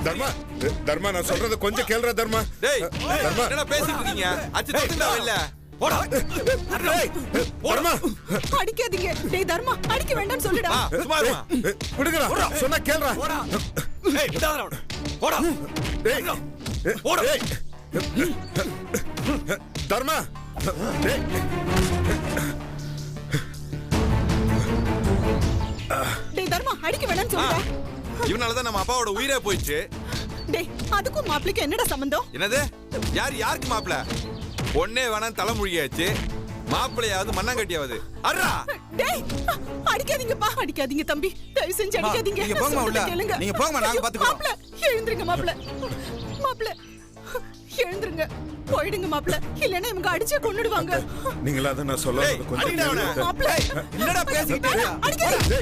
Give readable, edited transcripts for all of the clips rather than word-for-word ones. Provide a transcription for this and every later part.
தர்மா தர்மா நான் சொல்றது கொஞ்சம் கேளுடா தர்மா. டேய் தர்மா என்னடா பேசிட்டு இருக்கீங்க? அச்சு தொட்டுடா இல்ல. போடா. தர்மா அடிக்காதீங்க. டேய் தர்மா அடிக்க வேண்டாம்னு சொல்லுடா. சும்மா இருமா. விடுங்கடா. சொன்னா கேளுடா. போடா. ஏய் விடாதடா அவன. போடா. டேய் போடா. டேய் தர்மா டேய் டேய் தர்மா அடிக்க வேண்டாம்னு சொல்லுடா. இவனால தான் நம்ம அப்பாவோட உயிரே போயிடுச்சு. டேய் அதுக்கும் மாப்பிளைக்கு என்னடா சம்பந்தம்? என்னது? யாருக்கு மாப்பிள? பொண்ணே வேணாம் தலைமுழியாச்சு. மாப்பிளையாவது மண்ணாங்கட்டியாவது. அர்ரா. டேய் அடிக்காதீங்கப்பா. அடிக்காதீங்க தம்பி. தயவு செஞ்சு அடிக்காதீங்க. நீங்க போங்கமா உள்ள. நீங்க போங்கமா நாங்க பாத்துக்குறோம். மாப்பிள எழுந்திருங்க மாப்பிள. மாப்பிள எழுந்திருங்க. போயிடுங்க மாப்பிள. இல்லன்னா இவங்க அடிச்சே கொன்னுடுவாங்க. நீங்களா தான் நான் சொல்ல கொஞ்சம் மாப்பிள என்னடா பேசிக்கிட்டே இருக்க? அடிக்காதீங்க.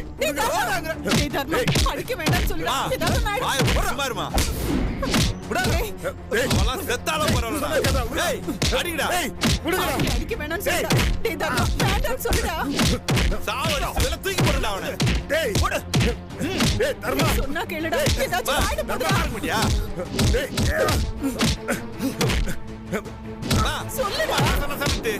டேய் தர்மா அடிக்க வேண்டாம்னு சொல்லுடா. ஏதாவது நான் வாயை சும்மா இருமா. அவெல்லாம் செத்தாலும் பரவாயில்லை. டேய் அடிங்கடா. விடுங்கடா. அடிக்க வேண்டாம்னு சொல்லுடா. டேய் தர்மா வேண்டாம்னு சொல்லுடா. சாவடி இதெல்லாம் தூக்கி போடுடா அவனை. டேய் டேய் தர்மா சொன்னா கேளுடா. ஏதாச்சும் ஆயிட போகுதா? முடியா? டேய் சொல்லுடா. சொல்லிட்டு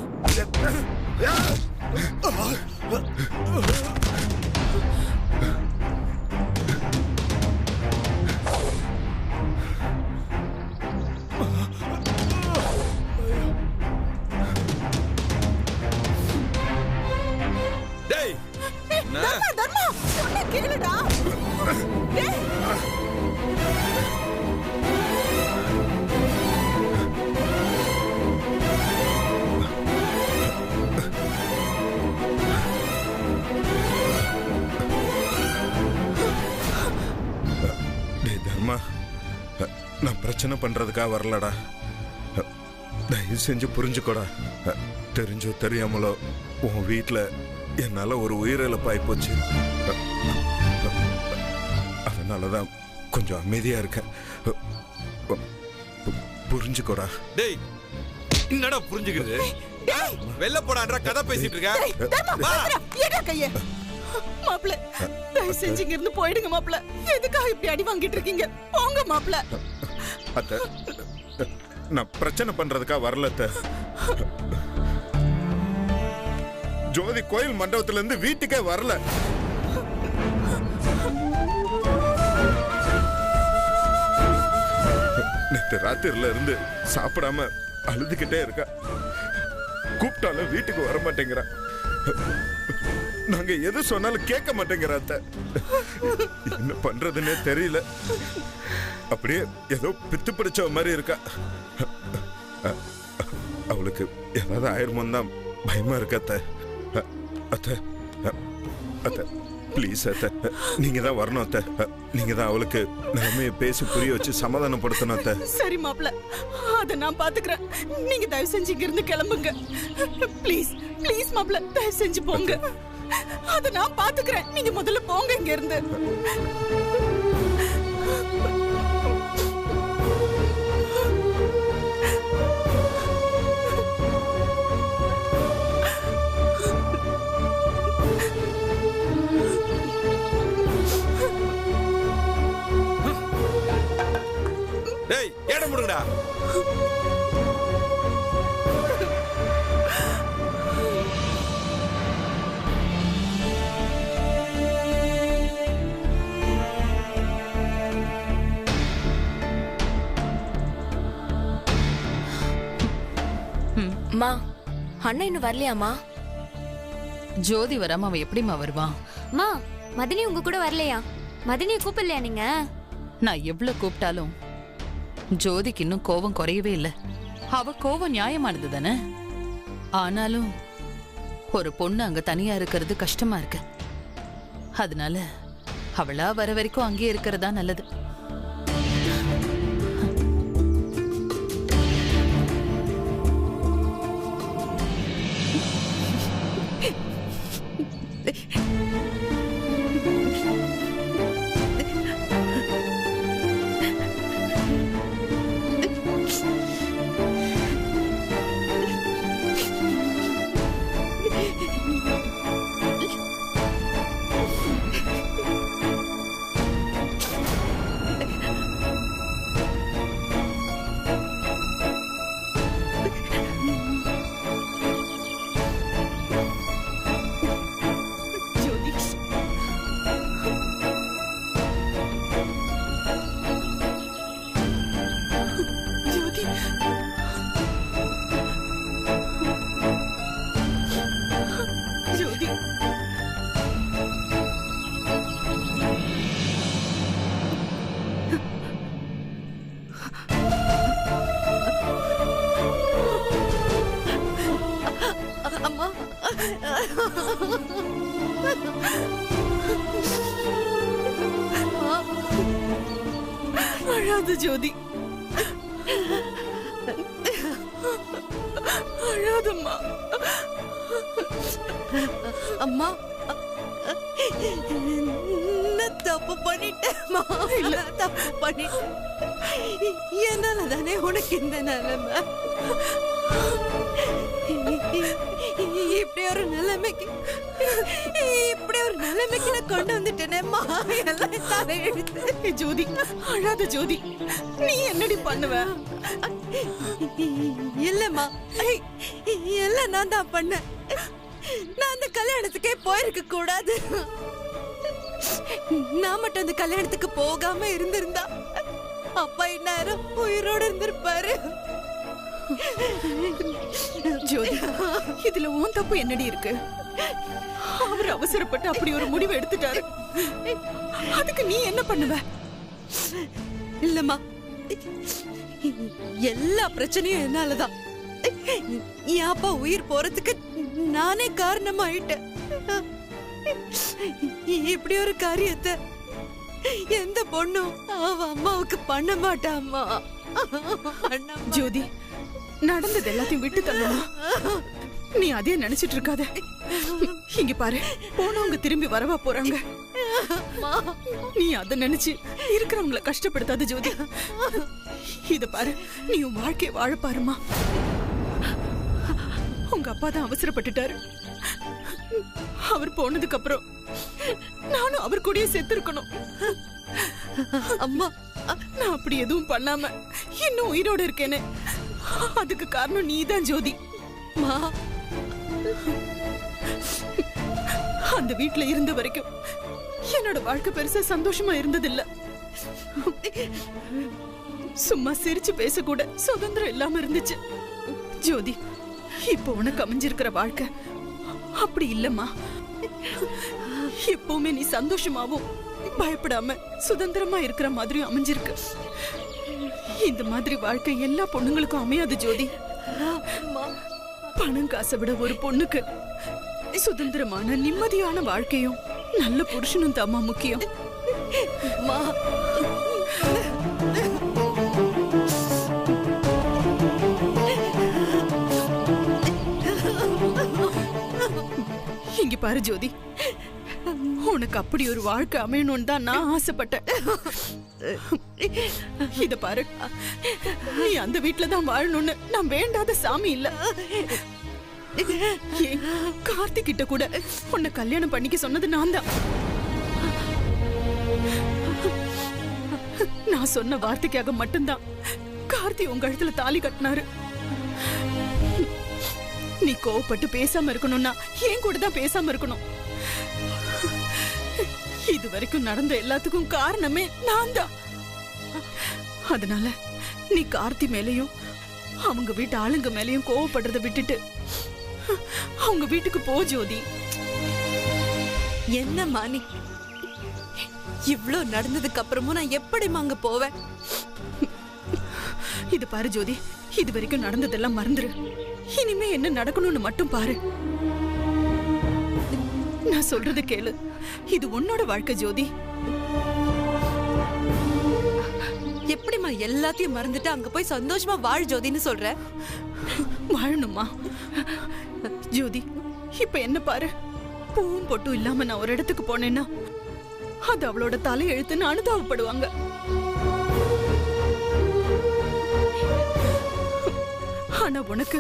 டேய் தர்மா தர்மா சொன்னா கேளுடா. டேய் தர்மா நான் பிரச்சனை பண்றதுக்காக வரலடா. தயவு செஞ்சு புரிஞ்சுக்கோடா. தெரிஞ்சோ தெரியாமலோ உன் வீட்டுல என்னால ஒரு உயிரிழப்பாய் போச்சு. அதனாலதான் கொஞ்சம் அமைதியா இருக்கேன். புரிஞ்சுக்கோடா. டேய் என்னடா புரிஞ்சுக்கிறது? வெள்ள போடான்ற கதை பேசிட்டு இருக்க. தர்மா ஏடா கைய. மாப்ள தயவு செஞ்சு இங்க இருந்து போயிடுங்க மாப்ள. எதுக்காக இப்படி அடி வாங்கிட்டு இருக்கீங்க? போங்க மாப்ள. அத்தை நான் பிரச்சனை பண்றதுக்காக வரல அத்தை. ஜோதி கோயில் மண்டபத்துல இருந்து வீட்டுக்கே வரல. நேற்று ராத்திரில இருந்து சாப்பிடாம அழுதுகிட்டே இருக்கா. கூப்பிட்டாலும் வீட்டுக்கு வர மாட்டேங்கிறா. நாங்க எது சொன்னாலும் கேட்க மாட்டேங்கிற அத்தை. என்ன பண்றதுன்னே தெரியல. அப்படியே ஏதோ பித்து பிடிச்ச மாதிரி இருக்கா. அவளுக்கு ஏதாவது ஆயிருமோன்னு தான் பயமா இருக்கு அத்தை. அத்தை அத்தை ப்ளீஸ் அத்தை நீங்க தான் வரணும் அத்தை. நீங்க தான் அவளுக்கு நிலைமையை பேசி புரிய வச்சு சமாதானப்படுத்தணும் அத்தை. சரி மாப்ள அத நான் பாத்துக்கிறேன். நீங்க தயவு செஞ்சு இங்க இருந்து கிளம்புங்க. ப்ளீஸ் ப்ளீஸ் மாப்ள தயவு செஞ்சு போங்க. அத நான் பாத்துக்கிறேன். நீங்க முதல்ல போங்க இங்க இருந்து. டேய் ஏட முடுங்கடா. மா அண்ணா இன்னும் வரலையாமா? ஜோதி வராம அவன் எப்படிமா வருவான்? மா மதினி உங்க கூட வரலையா? மதினியை கூப்பிடலையா நீங்க? நான் எவ்வளவு கூப்பிட்டாலும் ஜோதிக்கு இன்னும் கோபம் குறையவே இல்லை. அவ கோபம் நியாயமானது தானே. ஆனாலும் ஒரு பொண்ணு அங்க தனியா இருக்கிறது கஷ்டமா இருக்கு. அதனால அவளா வர வரைக்கும் அங்கேயே இருக்கிறதா நல்லது. அழாத ஜோதி, அழாதம்மா. அம்மா, நான் தப்பு பண்ணிட்டேன்மா. இல்ல, தப்பு பண்ணிட்டேன். என்னால தானே உனக்கு இந்த நிலைமை. இப்படி ஒரு நிலைமைக்கு நான் கொண்டு வந்துட்டேனேம்மா. எல்லாம் தலையெழுத்து. ஜோதி, அழாத ஜோதி. நீ என்னடி பண்ணுவ? இல்லம்மா, எல்லாம் நான் தான் பண்ணேன். நான் அந்த கல்யாணத்துக்கே போயிருக்க கூடாது. நான் மட்டும் அந்த கல்யாணத்துக்கு போகாம இருந்திருந்தா அப்பா இந்நேரம் உயிரோடு இருந்திருப்பாரு. ஜோதி, இதுல உன் தப்பு என்னடி இருக்கு? அவர் அவசரப்பட்டு அப்படி ஒரு முடிவு எடுத்துட்டாரு. அதுக்கு நீ என்ன பண்ணுவ? இல்லம்மா, எல்லா பிரச்சனையும் என்னாலதான். என் அப்பா உயிர் போறதுக்கு நானே காரணமாயிட்டேன். இப்படி ஒரு காரியத்தை எந்த பொண்ணும் அவ அம்மாவுக்கு பண்ண மாட்டாம்மா. ஜோதி, நடந்தது எல்லாத்தையும் விட்டு தள்ளணும். நீ அதே நினைச்சிட்டு இருக்காத. இங்க பாரு, போனவங்க திரும்பி வரவா போறாங்க. நீ அத நினைச்சு இருக்கிறவங்களை கஷ்டப்படுத்தாத ஜோதி. இத பாரு, நீ உன் வாழ்க்கைய வாழ பாருமா. உங்க அப்பா தான் அவசரப்பட்டுட்டாரு. அவர் போனதுக்கு அப்புறம் நானும் அவர் கூடயே செத்து இருக்கணும். அம்மா, நான் அப்படி எதுவும் பண்ணாம இன்னும் உயிரோட இருக்கேனே, அதுக்கு காரணம் நீதான் ஜோதி. அந்த வீட்டுல இருந்த வரைக்கும் என்னோட வாழ்க்கை பெருசா சந்தோஷமா இருந்ததில்ல. சும்மா சிரிச்சு பேச கூட சுதந்திரம் இல்லாம இருந்துச்சு. ஜோதி, இப்போ உனக்கு அமைஞ்சிருக்கிற வாழ்க்கை அப்படி இல்லம்மா. எப்பவுமே நீ சந்தோஷமாவும் பயப்படாம சுதந்திரமா இருக்கிற மாதிரியும் அமைஞ்சிருக்கு. இந்த மாதிரி வாழ்க்கை எல்லா பொண்ணுங்களுக்கும் அமையாது ஜோதி. பணம் காசை விட ஒரு பொண்ணுக்கு சுதந்திரமான நிம்மதியான வாழ்க்கையும் நல்ல புருஷனும் தாமா முக்கியம். இங்க பாரு ஜோதி, உனக்கு அப்படி ஒரு வாழ்க்கை அமையணும்னு தான் நான் ஆசைப்பட்டேன். இத பாரு, நீ அந்த வீட்டுல தான் வாழணும்னு நான் வேண்டாத சாமி இல்ல. கார்த்திக் கிட்ட கூட உன்னை கல்யாணம் பண்ணிக்க சொன்னது நான் தான். நான் சொன்ன வார்த்தைக்காக மட்டும்தான் கார்த்தி உங்க கழுத்துல தாலி கட்டினாரு. நீ கோவப்பட்டு பேசாம இருக்கணும்னா ஏன் கூட தான் பேசாம இருக்கணும். இது வரைக்கும் நடந்த எல்லாத்துக்கும் காரணமே நான் தான். அதனால நீ கார்த்தி மேலையும் அவங்க வீட்டு ஆளுங்க மேலையும் கோவப்படுறத விட்டுட்டு அவங்க வீட்டுக்கு போ ஜோதி. என்னம்மா நீ? இவ்ளோ நடந்ததுக்கு அப்புறமும் நான் எப்படிமா அங்க போவேன்? இது பாரு ஜோதி, இது வரைக்கும் நடந்ததெல்லாம் மறந்துரு. இனிமே என்ன நடக்கணும்னு மட்டும் பாரு. நான் சொல்றது கேளு, இது உன்னோட வாழ்க்கை ஜோதி. எப்படிமா எல்லாத்தையும் மறந்துட்டு அங்க போய் சந்தோஷமா வாழ் ஜோதின்னு சொல்ற? வாழணுமா ஜோதி? இப்ப என்ன பாரு, பூவும் பொட்டும் இல்லாம நான் ஒரு இடத்துக்கு போனேன்னா அது அவளோட தலையெழுத்துன்னு அனுதாபப்படுவாங்க. ஆனா உனக்கு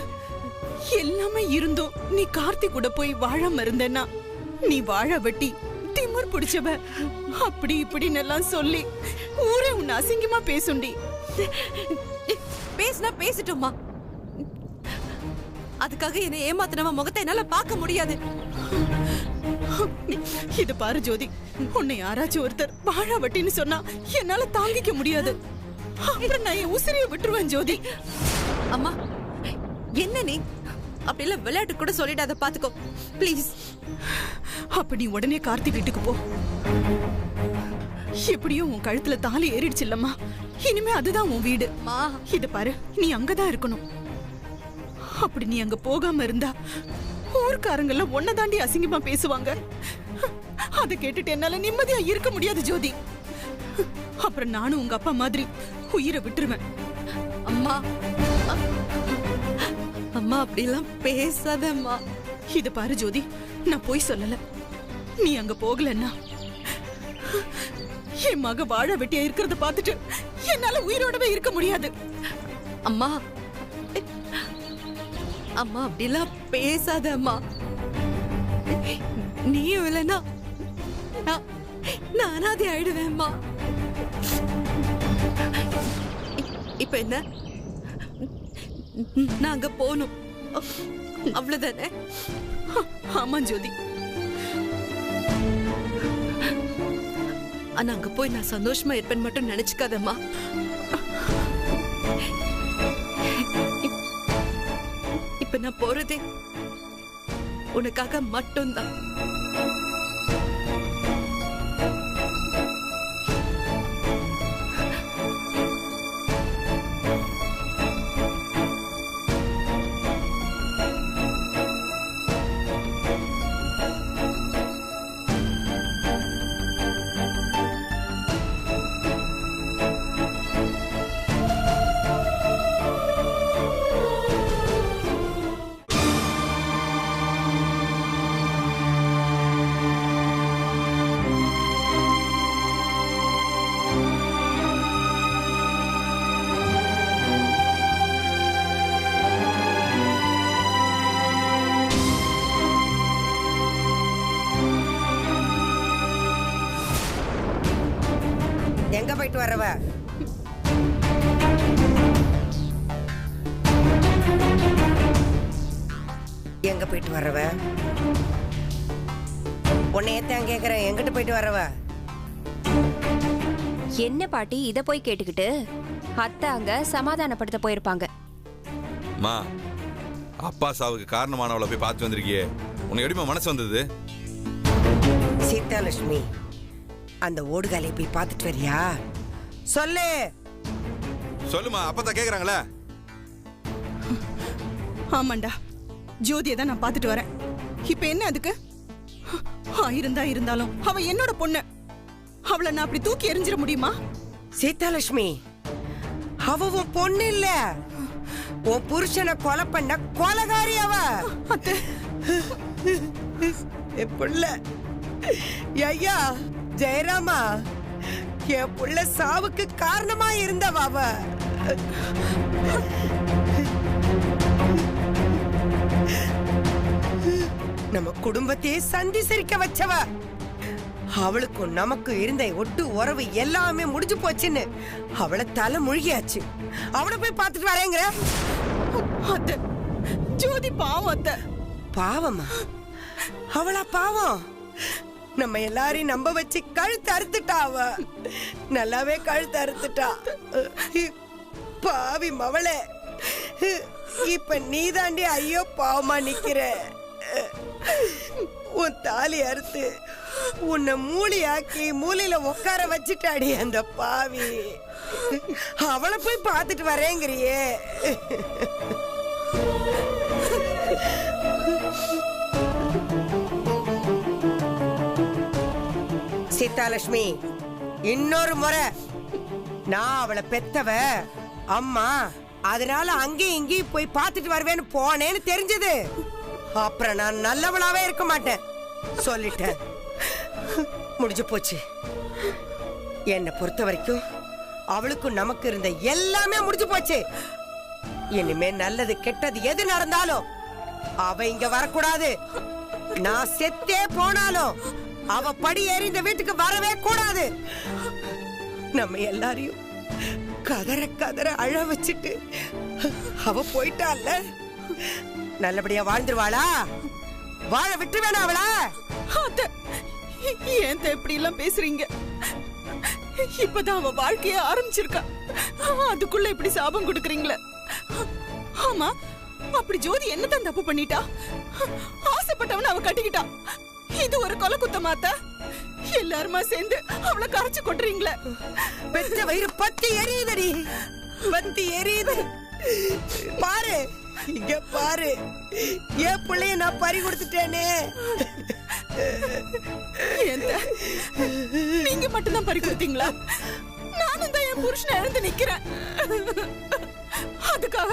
எல்லாமே இருந்தும் நீ கார்த்தி கூட போய் வாழாம இருந்தேன்னா நீ வாழ வெட்டி திமிர் பிடிச்சவ அப்படி இப்படின்னு எல்லாம் சொல்லி ஊரே உன்னை அசிங்கமா பேசுண்டி. பேசினா பேசிட்டோமா, அதுக்காக என்ன ஏமாத்தினவ முகத்தை என்னால பார்க்க முடியாது. இது பாரு ஜோதி, உன்னை யாராச்சும் ஒருத்தர் வாழ வட்டின்னு சொன்னா என்னால தாங்கிக்க முடியாது. அப்புறம் நான் என் உசிரியை விட்டுருவேன் ஜோதி. அம்மா, என்ன நீ அப்படி எல்லாம் விளையாட்டு கூட சொல்லிடாத, பாத்துக்கோ ப்ளீஸ். அப்ப நீ உடனே கார்த்திக் வீட்டுக்கு போ. எப்படியும் உன் கழுத்துல தாலி ஏறிடுச்சு இல்லம்மா, இனிமே அதுதான் உன் வீடு. இத பாரு, நீ அங்கதான் இருக்கணும். அப்படி நீ அங்க போகாம இருந்தா ஊர்க்காரங்கள உன்னை தாண்டி அசிங்கமா பேசுவாங்க. அதை கேட்டுட்டு என்னால நிம்மதியா இருக்க முடியாது ஜோதி. அப்புறம் நானும் உங்க அப்பா மாதிரி உயிரை விட்டுருவேன். அம்மா அம்மா அப்படிலாம் பேசாதம்மா. இது பாரு ஜோதி, நான் போய் சொல்லல. நீ அங்க போகலன்னா என் மக வாழ வெட்டியா இருக்கிறத பார்த்துட்டு என்னால உயிரோடவே இருக்க முடியாது. அம்மா அம்மா அப்படிலாம் பேசாதம்மா. நீயும் இல்லைன்னா நான் அனாதை ஆயிடுவேன்மா. இப்ப என்ன, நான் அங்க போகணும் அவ்வளவுதானே? ஆமா ஜோதி. ஆனா அங்க போய் நான் சந்தோஷமா இருப்பேன்னு மட்டும் நினைச்சுக்காதம்மா. இப்ப நான் போறதே உனக்காக மட்டும்தான். எங்க போயிட்டு வரவ? எங்க போயிட்டு வரவ? உன்னையத்தான் கேக்குறேன், எங்கிட்ட போயிட்டு வரவ? என்ன பாட்டி இத போய் கேட்டுக்கிட்டு? அத்தை அங்க சமாதானப்படுத்த போயிருப்பாங்க. மா, அப்பா சாவுக்கு காரணமானவளை போய் பார்த்து வந்திருக்கியே, உனக்கு எப்படிமா மனசு வந்தது? சீதாலட்சுமி, அந்த ஓடுகாலை போய் பார்த்துட்டு வரியா? சொல்லு. சொல்லுமா, அப்பதான் கேக்குறாங்களே. ஆமாண்டா, ஜோதியை தான் நான் பார்த்துட்டு வரேன். இப்ப என்ன அதுக்கு? இருந்தாலும் அவ என்னோட பொண்ணு. அவளை நான் அப்படி தூக்கி எறிஞ்சிட முடியுமா? சீதாலட்சுமி, அவ உன் பொண்ணு இல்ல, உன் புருஷனை கொலை பண்ண கொலைகாரி அவ. அத்தை, என் புள்ள ஐயா ஜெயராமா, என் புள்ள சாவுக்கு காரணமா இருந்தவ அவ. நம்ம குடும்பத்தையே சந்தி சிரிக்க வச்சவ. அவளுக்கும் நமக்கு இருந்த ஒட்டு உறவு எல்லாமே முடிஞ்சு போச்சுன்னு அவளை தலை முழுகியாச்சு. அவளை போய் பார்த்துட்டு வரேங்கிற? அத்தை, ஜோதி பாவம். அத்தை, பாவமா? அவளா பாவம்? நம்ம எல்லாரையும் நம்ப வச்சு கழுத்து அறுத்துட்டா அவ. நல்லாவே கழுத்து அறுத்துட்டா. பாவி மவளே, இப்ப நீதாண்டி ஐயோ பாவமா நிக்கிற. உன் தாலி அறுத்து உன்னை மூளையாக்கி மூலையில உட்கார வச்சுட்டாடி அந்த பாவி. அவளை போய் பார்த்துட்டு வரேங்கிறியே? சீதாலட்சுமி, இன்னொரு முறை நான் அவளை பெத்தவ அம்மா, அதனால அங்கேயும் இங்கேயும் போய் பார்த்துட்டு வருவேன்னு போனேன்னு தெரிஞ்சது. அப்புறம் நான் நல்லவளாவே இருக்க மாட்டேன். சொல்லிட்டேன், முடிஞ்சு போச்சு. என்னை பொறுத்த வரைக்கும் அவளுக்கும் நமக்கு இருந்த எல்லாமே முடிஞ்சு போச்சு. இனிமே நல்லது கெட்டது எது நடந்தாலும் அவ இங்க வரக்கூடாது. நான் செத்தே போனாலும் அவ படி ஏறி இந்த வீட்டுக்கு வரவே கூடாது. நம்ம எல்லாரையும் கதற கதற அழ வச்சுட்டு அவ போயிட்டால, நல்லபடியா வாழ்ந்துருவாளா? வாழ விட்டு வேணா அவளா? ஏன் இப்படி எல்லாம் பேசுறீங்க? இப்பதான் அவ வாழ்க்கைய ஆரம்பிச்சிருக்கா, அதுக்குள்ள இப்படி சாபம் கொடுக்கறீங்களே. ஆமா, அப்படி ஜோதி என்னதான் தப்பு பண்ணிட்டா? ஆசைப்பட்டவன அவ கட்டிக்கிட்டா. இது ஒரு கொலை குத்தமாத்தா? எல்லாருமா சேர்ந்து அவளை கரைச்சு கொட்டுறீங்களே. பெத்த வயிறு பத்தி எரியுதடி, பத்தி எரியுது. பாரு, இங்க பாரு, என் பிள்ளைய நான் பறி கொடுத்துட்டேனே. நீங்க மட்டும்தான் பறி கொடுத்தீங்களா? நான் தான் என் புருஷனை எழுந்து நிக்கிறேன். அதுக்காக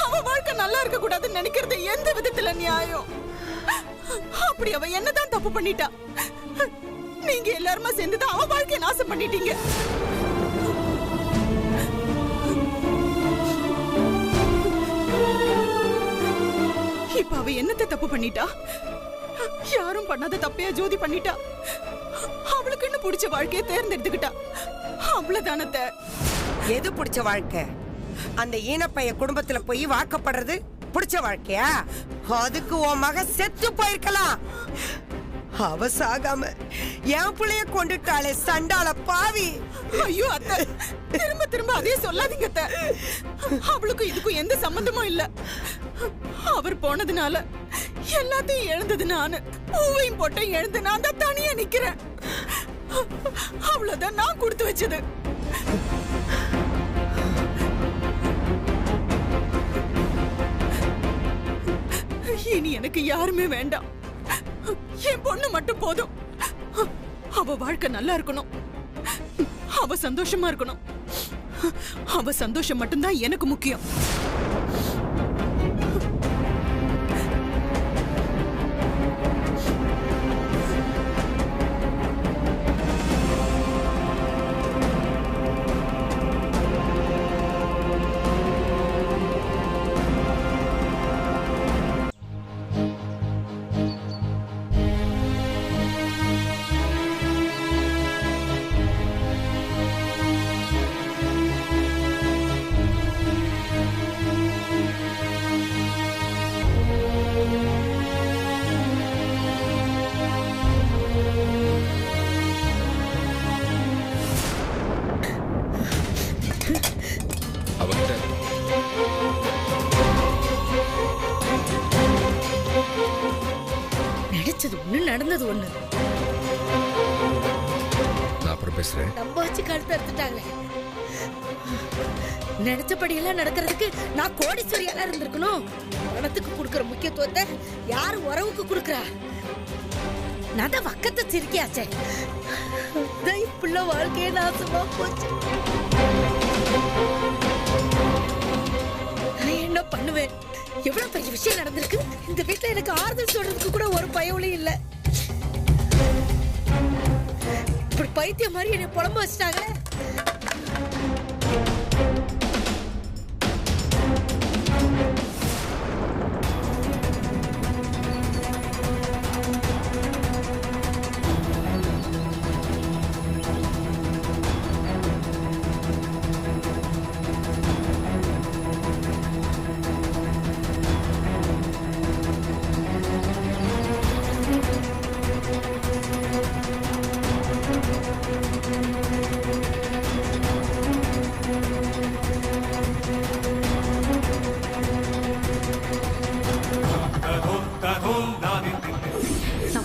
அவ வாழ்க்கை நல்லா இருக்க கூடாதுன்னு நினைக்கிறது எந்த விதத்துல நியாயம்? அப்படி அவ என்னதான் தப்பு பண்ணிட்டா? நீங்க எல்லாருமா சேர்ந்துதான் அவ வாழ்க்கையை நாசம் பண்ணிட்டீங்க. இப்ப அவ என்னத்தை தப்பு பண்ணிட்டா? யாரும் பண்ணாத தப்பையா ஜோதி பண்ணிட்டா. அவளுக்குன்னு பிடிச்ச வாழ்க்கையை தேர்ந்தெடுத்துக்கிட்டா. அவ்வளவுதானத்த. எது பிடிச்ச வாழ்க்கை? அந்த ஈனப்பைய குடும்பத்துல போய் வாக்கப்படுறது பிடிச்ச வாழ்க்கையா? அதுக்கு உன் மக செத்து போயிருக்கலாம். அவ சாகாம என் பிள்ளைய கொண்டுட்டாளே சண்டால பாவி. ஐயோ அத்தை, திரும்ப திரும்ப அதே சொல்லாதீங்க அத்தை. அவளுக்கும் இதுக்கும் எந்த சம்பந்தமும் இல்ல. அவர் போனதுனால எல்லாத்தையும் எழுந்தது நானு. பூவையும் போட்டையும் எழுந்து நான் தான் தனியா நிக்கிறேன். அவ்வளவுதான் நான் கொடுத்து வச்சது. இனி எனக்கு யாருமே வேண்டாம். என் பொண்ணு மட்டும் போதும். அவ வாழ்க்கை நல்லா இருக்கணும். அவ சந்தோஷமா இருக்கணும். அவ சந்தோஷம் மட்டும்தான் எனக்கு முக்கியம். நினைச்சது ஒண்ணு, நடந்தது ஒண்ணு. நான் அப்புறம் பேசுறேன். நம்ம வச்சு கழுத்து அறுத்துட்டாங்களே. நினைச்சபடியெல்லாம் நடக்கிறதுக்கு நான் கோடீஸ்வரியால இருந்திருக்கணும். பணத்துக்கு கொடுக்கற முக்கியத்துவத்தை யாரு உறவுக்கு கொடுக்கறா? நான் தான் வக்கத்தை சிரிக்கியாச்சே. இப்பள்ள வாழ்க்கையே நாசமா போச்சு. நான் என்ன பண்ணுவேன்? எவ்வளவு பெரிய விஷயம் நடந்திருக்கு. இந்த வீட்டுல எனக்கு ஆறுதல் சொல்றதுக்கு கூட ஒரு பயவுலையும் இல்ல. இப்படி பைத்தியம் மாதிரி என்னை புலம்ப வச்சிட்டாங்க.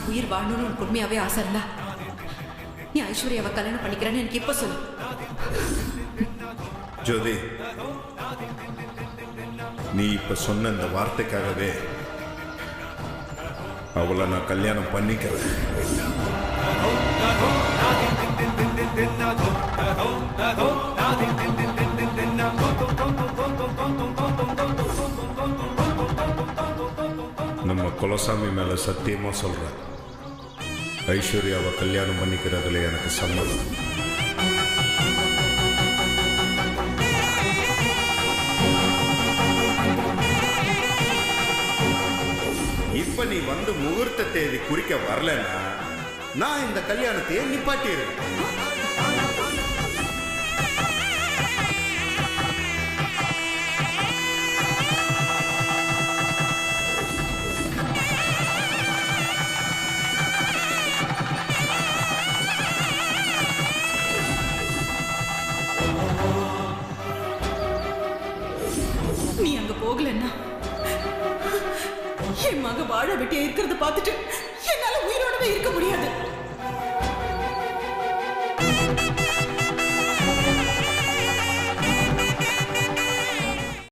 உயிர் வாழணும்னு உனக்கு உண்மையாவே ஆசை இருந்தா நீ ஐஸ்வர்யாவை கல்யாணம் பண்ணிக்கிறேன்னு எனக்கு இப்ப சொல்லு. ஜோதி, நீ இப்ப சொன்ன இந்த வார்த்தைக்காகவே அவளை நான் கல்யாணம் பண்ணிக்கிறேன். நம்ம குலசாமி மேல சத்தியமா சொல்றேன், ஐஸ்வர்யாவை கல்யாணம் பண்ணிக்கிறதுல எனக்கு சம்மதம். இப்ப நீ வந்து முகூர்த்த தேதி குறிக்க வரலன்னா நான் இந்த கல்யாணத்தையே நிப்பாட்டிடுறேன். நீ அங்க போகலன்னா என் மக வாழ வெட்டியா இருக்கிறத பார்த்துட்டு என்னால உயிரோடவே இருக்க முடியாது.